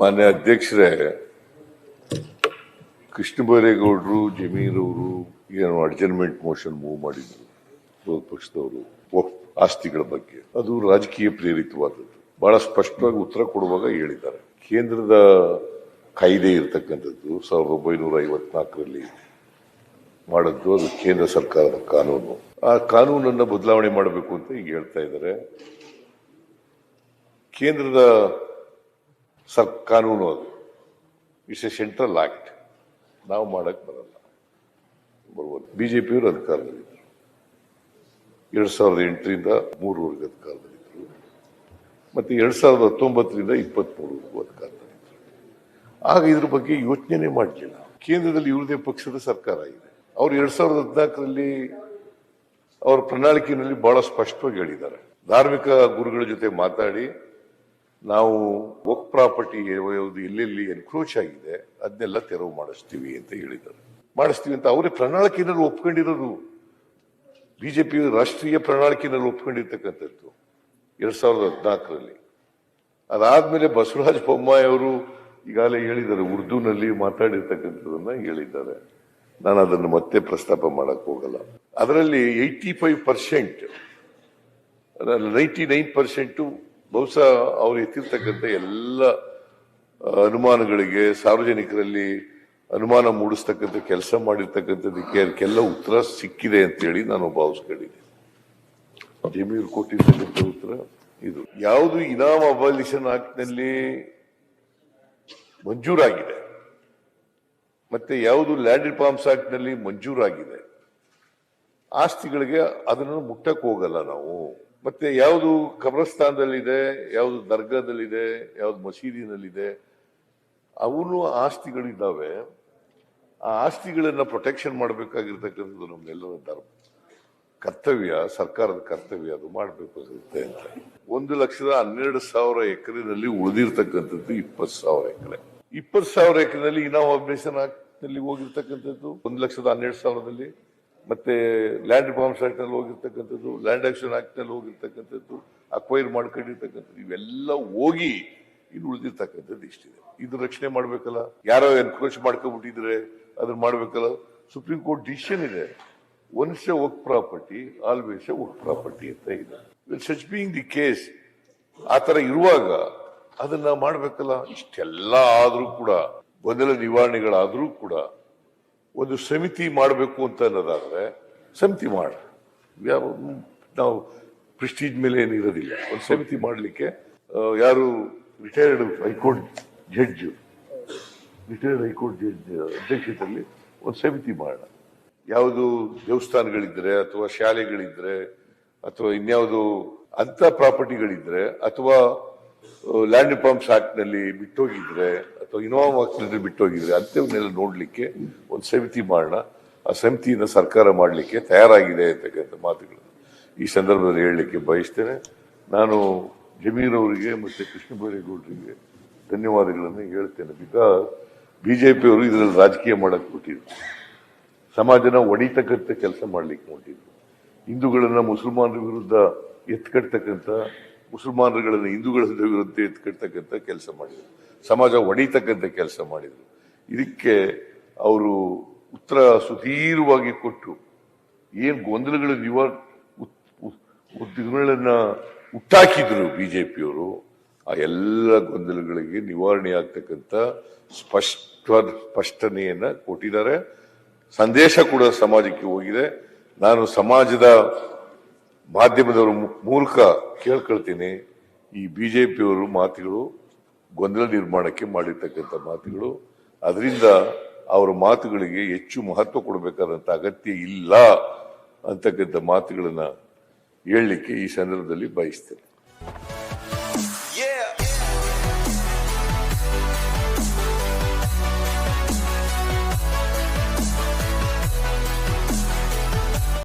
ಮಾನ್ಯ ಅಧ್ಯಕ್ಷರೇ, ಕೃಷ್ಣ ಬೈರೇಗೌಡರು ಜಮೀರವರು ಏನು ಅಡ್ಜರ್ಮೆಂಟ್ ಮೋಷನ್ ಮೂವ್ ಮಾಡಿದ್ರು ವಿರೋಧ ಪಕ್ಷದವರು ಆಸ್ತಿಗಳ ಬಗ್ಗೆ, ಅದು ರಾಜಕೀಯ ಪ್ರೇರಿತವಾದದ್ದು. ಬಹಳ ಸ್ಪಷ್ಟವಾಗಿ ಉತ್ತರ ಕೊಡುವಾಗ ಹೇಳಿದ್ದಾರೆ. ಕೇಂದ್ರದ ಕಾಯ್ದೆ ಇರತಕ್ಕಂಥದ್ದು 1954ರಲ್ಲಿ ಮಾಡದ್ದು, ಅದು ಕೇಂದ್ರ ಸರ್ಕಾರದ ಕಾನೂನು. ಆ ಕಾನೂನನ್ನು ಬದಲಾವಣೆ ಮಾಡಬೇಕು ಅಂತ ಈಗ ಹೇಳ್ತಾ ಇದ್ದಾರೆ. ಕೇಂದ್ರದ ಕಾನೂನು ಅದು ಇಟ್ಸ್ ಎ ಸೆಂಟ್ರಲ್ ಆಕ್ಟ್. ನಾವು ಮಾಡಕ್ ಬರಲ್ಲ. ಬಿಜೆಪಿಯವರು ಅಧಿಕಾರದಲ್ಲಿದ್ದರು 2008ರಿಂದ 3ವರೆಗೂ ಅಧಿಕಾರದಲ್ಲಿದ್ದರು, ಮತ್ತೆ 2019ರಿಂದ 23ವರೆಗೂ ಅಧಿಕಾರದಲ್ಲಿದ್ದರು. ಆಗ ಇದ್ರ ಬಗ್ಗೆ ಯೋಚನೆ ಮಾಡಲಿಲ್ಲ. ಕೇಂದ್ರದಲ್ಲಿ ಇವ್ರದೇ ಪಕ್ಷದ ಸರ್ಕಾರ ಇದೆ. ಅವರು 2014ರಲ್ಲಿ ಅವರ ಪ್ರಣಾಳಿಕೆಯಲ್ಲಿ ಬಹಳ ಸ್ಪಷ್ಟವಾಗಿ ಹೇಳಿದ್ದಾರೆ. ಧಾರ್ಮಿಕ ಗುರುಗಳ ಜೊತೆ ಮಾತಾಡಿ ನಾವು ವಕ್ಫ್ ಪ್ರಾಪರ್ಟಿ ಎಲ್ಲೆಲ್ಲಿ ಎನ್ಕ್ರೋಚ್ ಆಗಿದೆ ಅದನ್ನೆಲ್ಲ ತೆರವು ಮಾಡಿಸ್ತೀವಿ ಅಂತ ಹೇಳಿದ್ದಾರೆ. ಮಾಡಿಸ್ತೀವಿ ಅಂತ ಅವರೇ ಪ್ರಣಾಳಿಕೆಯಲ್ಲಿ ಒಪ್ಕೊಂಡಿರೋದು. ಬಿಜೆಪಿ ರಾಷ್ಟ್ರೀಯ ಪ್ರಣಾಳಿಕೆಯಲ್ಲಿ ಒಪ್ಕೊಂಡಿರ್ತಕ್ಕಂಥದ್ದು 2014ರಲ್ಲಿ. ಅದಾದ್ಮೇಲೆ ಬಸವರಾಜ ಬೊಮ್ಮಾಯಿ ಅವರು ಈಗಾಗಲೇ ಹೇಳಿದ್ದಾರೆ, ಉರ್ದುನಲ್ಲಿ ಮಾತಾಡಿರ್ತಕ್ಕಂಥದನ್ನ ಹೇಳಿದ್ದಾರೆ. ನಾನು ಅದನ್ನು ಮತ್ತೆ ಪ್ರಸ್ತಾಪ ಮಾಡಕ್ ಹೋಗಲ್ಲ. ಅದರಲ್ಲಿ 85%, 99% ಬಹುಶಃ ಅವ್ರು ಎತ್ತಿರ್ತಕ್ಕಂಥ ಎಲ್ಲ ಅನುಮಾನಗಳಿಗೆ, ಸಾರ್ವಜನಿಕರಲ್ಲಿ ಅನುಮಾನ ಮೂಡಿಸ್ತಕ್ಕಂಥ ಕೆಲಸ ಮಾಡಿರ್ತಕ್ಕಂಥದಕ್ಕೆ ಅದಕ್ಕೆಲ್ಲ ಉತ್ತರ ಸಿಕ್ಕಿದೆ ಅಂತೇಳಿ ನಾನು ಭಾವಿಸ್ಕೊಂಡಿದ್ದೆ. ಜಮೀರ್ ಕೊಟ್ಟಿರ್ತಕ್ಕಂಥ ಉತ್ತರ ಇದು. ಯಾವುದು ಇನಾಮ್ ಅಬಾಲಿಷನ್ ಆಕ್ಟ್ ನಲ್ಲಿ ಮಂಜೂರಾಗಿದೆ, ಮತ್ತೆ ಯಾವುದು ಲ್ಯಾಂಡ್ ರಿಫಾರ್ಮ್ಸ್ ಆಕ್ಟ್ ನಲ್ಲಿ ಮಂಜೂರಾಗಿದೆ, ಆಸ್ತಿಗಳಿಗೆ ಅದನ್ನು ಮುಟ್ಟಕ್ ಹೋಗಲ್ಲ ನಾವು. ಮತ್ತೆ ಯಾವುದು ಕಬ್ರಸ್ತಾನದಲ್ಲಿದೆ, ಯಾವುದು ದರ್ಗಾದಲ್ಲಿದೆ, ಯಾವುದು ಮಸೀದಿನಲ್ಲಿದೆ, ಅವನು ಆಸ್ತಿಗಳಿದ್ದಾವೆ. ಆ ಆಸ್ತಿಗಳನ್ನ ಪ್ರೊಟೆಕ್ಷನ್ ಮಾಡಬೇಕಾಗಿರ್ತಕ್ಕಂಥದ್ದು ನಮ್ಮೆಲ್ಲರ ಧರ್ಮ ಕರ್ತವ್ಯ, ಸರ್ಕಾರದ ಕರ್ತವ್ಯ. ಅದು ಮಾಡಬೇಕಾಗುತ್ತೆ ಅಂತ 1,12,000 ಎಕರೆನಲ್ಲಿ ಉಳಿದಿರ್ತಕ್ಕಂಥದ್ದು 20,000 ಎಕರೆ. 20,000 ಎಕರೆನಲ್ಲಿ ಇನಾಮ್ ಅಬ್ಲೇಷನ್ ಆಕ್ಟ್ ನಲ್ಲಿ ಹೋಗಿರ್ತಕ್ಕಂಥದ್ದು 1,12,000ದಲ್ಲಿ, ಮತ್ತೆ ಲ್ಯಾಂಡ್ ರಿಫಾರ್ಮ್ಸ್ ಆಕ್ಟ್ ನಲ್ಲಿ ಹೋಗಿರ್ತಕ್ಕಂಥದ್ದು, ಲ್ಯಾಂಡ್ ಆಕ್ಷನ್ ಆಕ್ಟ್ ನಲ್ಲಿ ಹೋಗಿರ್ತಕ್ಕಂಥದ್ದು, ಅಕ್ವೈರ್ ಮಾಡ್ಕೊಂಡಿರ್ತಕ್ಕಂಥದ್ದು, ಇವೆಲ್ಲ ಹೋಗಿ ಇನ್ನು ಉಳಿದಿರ್ತಕ್ಕಂಥದ್ದು ಇಷ್ಟಿದೆ. ಇದು ರಕ್ಷಣೆ ಮಾಡ್ಬೇಕಲ್ಲ. ಯಾರೋ ಎನ್ಕ್ರೋಚ್ ಮಾಡ್ಕೊಂಡ್ಬಿಟ್ಟಿದ್ರೆ ಅದನ್ನ ಮಾಡ್ಬೇಕಲ್ಲ. ಸುಪ್ರೀಂ ಕೋರ್ಟ್ ಡಿಸಿಷನ್ ಇದೆ, once A work property always A work property ಅಂತ ಇದೆ. ಸಚ್ ಬೀಯಿಂಗ್ ದಿ ಕೇಸ್, ಆತರ ಇರುವಾಗ ಅದನ್ನ ಮಾಡ್ಬೇಕಲ್ಲ. ಇಷ್ಟೆಲ್ಲ ಆದ್ರೂ ಕೂಡ, ಗೊಂದಲ ನಿವಾರಣೆಗಳಾದ್ರೂ ಕೂಡ ಒಂದು ಸಮಿತಿ ಮಾಡಬೇಕು ಅಂತ ಅನ್ನೋದಾದ್ರೆ ಸಮಿತಿ ಮಾಡ. ನಾವು ಪ್ರೆಸ್ಟೀಜ್ ಮೇಲೆ ಏನಿರೋದಿಲ್ಲ. ಒಂದು ಸಮಿತಿ ಮಾಡಲಿಕ್ಕೆ ಯಾರು ರಿಟೈರ್ಡ್ ಹೈಕೋರ್ಟ್ ಜಡ್ಜ್ ಅಧ್ಯಕ್ಷತೆಯಲ್ಲಿ ಒಂದು ಸಮಿತಿ ಮಾಡೋಣ. ಯಾವುದು ದೇವಸ್ಥಾನಗಳಿದ್ರೆ ಅಥವಾ ಶಾಲೆಗಳಿದ್ರೆ ಅಥವಾ ಇನ್ಯಾವುದು ಅಂತ ಪ್ರಾಪರ್ಟಿಗಳಿದ್ರೆ ಅಥವಾ ಲ್ಯಾಂಡ್ ರಿಫಾರ್ಮ್ಸ್ ಆಕ್ಟ್ ನಲ್ಲಿ ಬಿಟ್ಟೋಗಿದ್ರೆ ಅಥವಾ ಇನೋವಾ ಆಕ್ಟ್ ನಲ್ಲಿ ಬಿಟ್ಟೋಗಿದ್ರೆ ಅಂತವನ್ನೆಲ್ಲ ನೋಡ್ಲಿಕ್ಕೆ ಒಂದು ಸಮಿತಿ ಮಾಡೋಣ. ಆ ಸಮಿತಿಯಿಂದ ಸರ್ಕಾರ ಮಾಡಲಿಕ್ಕೆ ತಯಾರಾಗಿದೆ ಅಂತಕ್ಕಂಥ ಮಾತುಗಳು ಈ ಸಂದರ್ಭದಲ್ಲಿ ಹೇಳಲಿಕ್ಕೆ ಬಯಸ್ತೇನೆ. ನಾನು ಜಮೀರ್ ಅವರಿಗೆ ಮತ್ತೆ ಕೃಷ್ಣ ಬೈರೇಗೌಡರಿಗೆ ಧನ್ಯವಾದಗಳನ್ನು ಹೇಳ್ತೇನೆ. ಬಿಕಾಸ್ ಬಿಜೆಪಿಯವರು ಇದರಲ್ಲಿ ರಾಜಕೀಯ ಮಾಡಕ್ ಬಿಟ್ಟಿದ್ರು, ಸಮಾಜನ ಒಡಿತಕ್ಕಂಥ ಕೆಲಸ ಮಾಡ್ಲಿಕ್ಕೆ ಹೊಂಟಿದ್ರು. ಹಿಂದೂಗಳನ್ನ ಮುಸಲ್ಮಾನರ ವಿರುದ್ಧ ಎತ್ಕಟ್ತಕ್ಕಂಥ, ಮುಸಲ್ಮಾನರುಗಳನ್ನ ಹಿಂದೂಗಳ ವಿರುದ್ಧ ಎತ್ಕಟ್ತಕ್ಕಂಥ ಕೆಲಸ ಮಾಡಿದ್ರು, ಸಮಾಜ ಒಡಿತಕ್ಕಂಥ ಕೆಲಸ ಮಾಡಿದ್ರು. ಇದಕ್ಕೆ ಅವರು ಉತ್ತರ ಸುದೀರ್ಘವಾಗಿ ಕೊಟ್ಟು ಏನ್ ಗೊಂದಲಗಳ ಉದ್ದಿಮೆಗಳನ್ನ ಹುಟ್ಟಾಕಿದ್ರು ಬಿಜೆಪಿಯವರು, ಆ ಎಲ್ಲ ಗೊಂದಲಗಳಿಗೆ ನಿವಾರಣೆ ಆಗ್ತಕ್ಕಂಥ ಸ್ಪಷ್ಟನೆಯನ್ನ ಕೊಟ್ಟಿದ್ದಾರೆ. ಸಂದೇಶ ಕೂಡ ಸಮಾಜಕ್ಕೆ ಹೋಗಿದೆ. ನಾನು ಸಮಾಜದ ಮಾಧ್ಯಮದವರ ಮೂಲಕ ಕೇಳ್ಕೊಳ್ತೀನಿ, ಈ ಬಿಜೆಪಿಯವರು ಮಾತುಗಳು ಗೊಂದಲ ನಿರ್ಮಾಣಕ್ಕೆ ಮಾಡಿರ್ತಕ್ಕಂಥ ಮಾತುಗಳು, ಅದರಿಂದ ಅವರ ಮಾತುಗಳಿಗೆ ಹೆಚ್ಚು ಮಹತ್ವ ಕೊಡಬೇಕಾದಂತ ಅಗತ್ಯ ಇಲ್ಲ ಅಂತಕ್ಕಂಥ ಮಾತುಗಳನ್ನ ಹೇಳಲಿಕ್ಕೆ ಈ ಸಂದರ್ಭದಲ್ಲಿ ಬಯಸ್ತೇನೆ.